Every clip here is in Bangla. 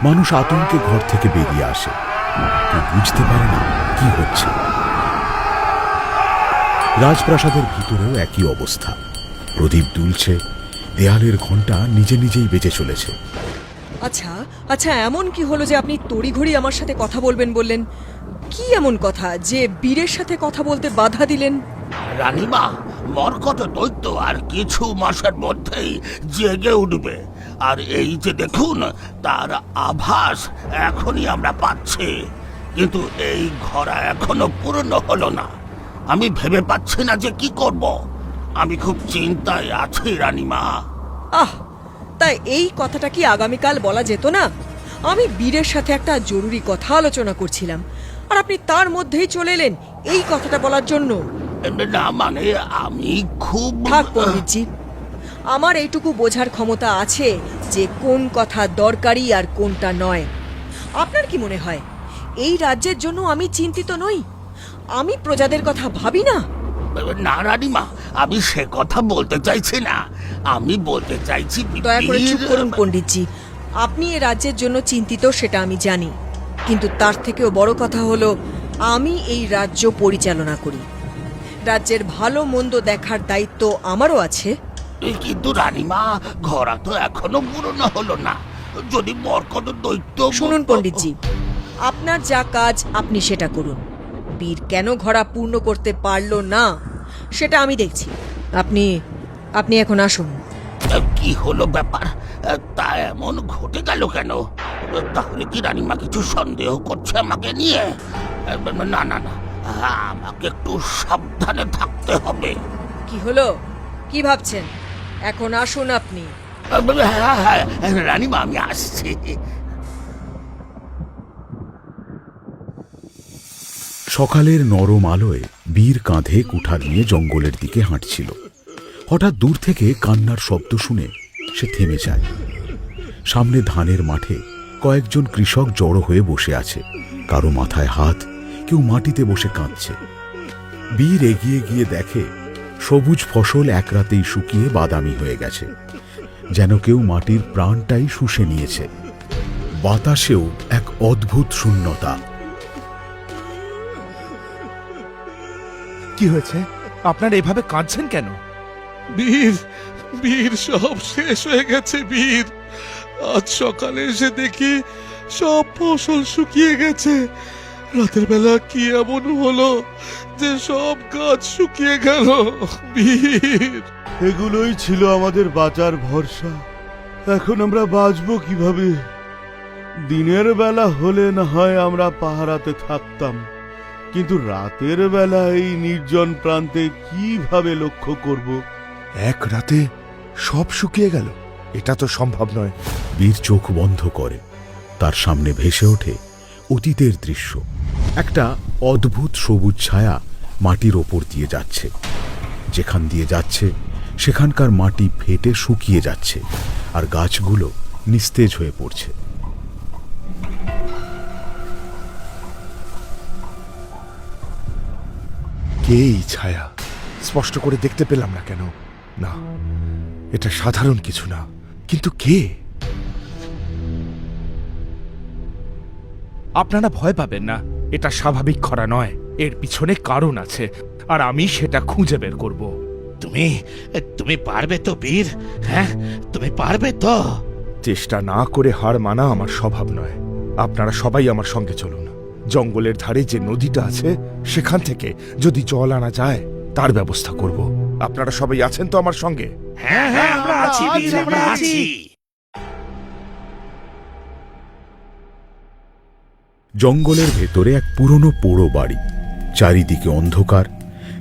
মানুষ আতঙ্কে ঘর থেকে বেরিয়ে আসে, কেউ বুঝতে পারে না কি হচ্ছে। রাজপ্রাসাদের ভিতরেও একই অবস্থা। প্রদীপ দুলছে, দেয়ালের ঘণ্টা নিজে নিজেই বেজে চলেছে। আচ্ছা আচ্ছা, এমন কি হলো যে আপনি তড়িঘড়ি আমার সাথে কথা বলবেন বললেন? কি এমন কথা যে বীরের সাথে কথা বলতে বাধা দিলেন? রানীমা, মরকত দৈত্য আর কিছু মাসের মধ্যেই জেগে উঠবে, আর এই যে দেখুন তার আভাস এখনই আমরা পাচ্ছি, কিন্তু এই ঘোড়া এখনো পূর্ণ হলো না। আমি ভেবে পাচ্ছি না যে কি করব। আমি খুব চিন্তায় আছি রানীমা। আহ, তাই এই কথাটা কি আগামীকাল বলা যেত না? আমি বীরের সাথে একটা জরুরি কথা আলোচনা করছিলাম, আর আপনি তার মধ্যেই চলে এলেন এই কথাটা বলার জন্য। না মানে আমি খুব... থাক পণ্ডিতজি, আমার এইটুকু বোঝার ক্ষমতা আছে যে কোন কথা দরকারি আর কোনটা নয়। আপনার কি মনে হয় এই রাজ্যের জন্য আমি চিন্তিত নই? আমি প্রজাদের কথা ভাবি না? না রানীমা, আমি সে কথা বলতে চাইছি না। আমি বলতে চাইছি দয়া করে চুপ করুন পণ্ডিতজি। আপনি এ রাজ্যের জন্য চিন্তিত সেটা আমি জানি, কিন্তু তার থেকেও বড় কথা হলো আমি এই রাজ্য পরিচালনা করি। রাজ্যের ভালো মন্দ দেখার দায়িত্ব আমারও আছে। কিন্তু রানীমা, ঘোড়া তো এখনো পূর্ণ হলো না। যদি মরকত দৈত্য... শুনুন পণ্ডিতজি, আপনার যা কাজ আপনি সেটা করুন। বীর কেন ঘোড়া পূর্ণ করতে পারলো না সেটা আমি দেখছি। আপনি আপনি এখন আসুন। কি হলো ব্যাপার? তা এমন ঘটে গেল কেন? তাহলে কি রানীমা কিছু সন্দেহ করছে আমাকে নিয়ে? না না না, আমাকে একটু সাবধানে থাকতে হবে। কি হলো, কি ভাবছেন? এখন আসুন আপনি। হ্যাঁ হ্যাঁ রানীমা, আমি আসছি। সকালের নরম আলোয় বীর কাঁধে কুঠার নিয়ে জঙ্গলের দিকে হাঁটছিল। হঠাৎ দূর থেকে কান্নার শব্দ শুনে সে থেমে যায়। সামনে ধানের মাঠে কয়েকজন কৃষক জড়ো হয়ে বসে আছে, কারো মাথায় হাত, কেউ মাটিতে বসে কাঁদছে। বীর এগিয়ে গিয়ে দেখে সবুজ ফসল এক রাতেই শুকিয়ে বাদামি হয়ে গেছে, যেন কেউ মাটির প্রাণটাই শুষে নিয়েছে। বাতাসেও এক অদ্ভুত শূন্যতা। কি হয়েছে? আপনারা এভাবে কাঁদছেন কেন? বীর, বীর সব শেষ হয়ে গেছে বীর। আজ সকালে এসে দেখি সব ফসল শুকিয়ে গেছে। রাতের বেলা কি এমন হলো যে সব গাছ শুকিয়ে গেল বীর? এগুলোই ছিল আমাদের বাঁচার ভরসা। এখন আমরা বাঁচবো কিভাবে? দিনের বেলা হলে না হয় আমরা পাহারাতে থাকতাম, কিন্তু রাতের বেলা এই নির্জন প্রান্তে কিভাবে লক্ষ্য করব? এক রাতে সব শুকিয়ে গেল? এটা তো সম্ভব নয়। বীর চোখ বন্ধ করে। তার সামনে ভেসে ওঠে অতীতের দৃশ্য। একটা অদ্ভুত সবুজ ছায়া মাটির ওপর দিয়ে যাচ্ছে। যেখান দিয়ে যাচ্ছে সেখানকার মাটি ফেটে শুকিয়ে যাচ্ছে, আর গাছগুলো নিস্তেজ হয়ে পড়ছে। কে এই ছায়া? স্পষ্ট করে দেখতে পেলাম না কেন? না, এটা সাধারণ কিছু না, কিন্তু কে? আপনারা ভয় পাবেন না, এটা স্বাভাবিক খরা নয়। এর পিছনে কারণ আছে, আর আমি সেটা খুঁজে বের করব। তুমি তুমি পারবে তো বীর? হ্যাঁ, তুমি পারবে তো? চেষ্টা না করে হার মানা আমার স্বভাব নয়। আপনারা সবাই আমার সঙ্গে চলুন। জঙ্গলের ধারে যে নদীটা আছে সেখান থেকে যদি জল আনা যায় তার ব্যবস্থা করব। আপনারা সবাই আছেন তো আমার সঙ্গে? হ্যাঁ হ্যাঁ, আমরা আছি বীর, আমরা আছি। জঙ্গলের ভেতরে এক পুরনো পোড়ো বাড়ি। চারিদিকে অন্ধকার,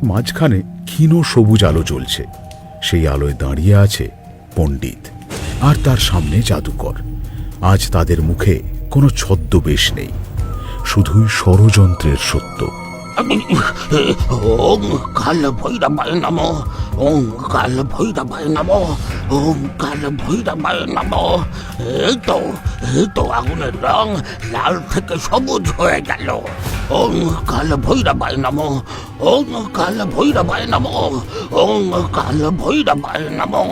মাঝখানে ক্ষীণ সবুজ আলো জ্বলছে। সেই আলোয় দাঁড়িয়ে আছে পণ্ডিত, আর তার সামনে জাদুকর। আজ তাদের মুখে কোনো ছদ্মবেশ নেই, শুধুই ষড়যন্ত্রের সত্য। ওম কাল ভৈরবায় নমঃ, ওম কাল ভৈরবায় নমঃ, ওম কাল ভৈরবায় নমঃ। এই তো আগুনের রং লাল থেকে সবুজ হয়ে গেল। ওম কাল ভৈরবায় নমঃ, ওম কাল ভৈরবায় নমঃ, ওম কাল ভৈরবায় নমঃ।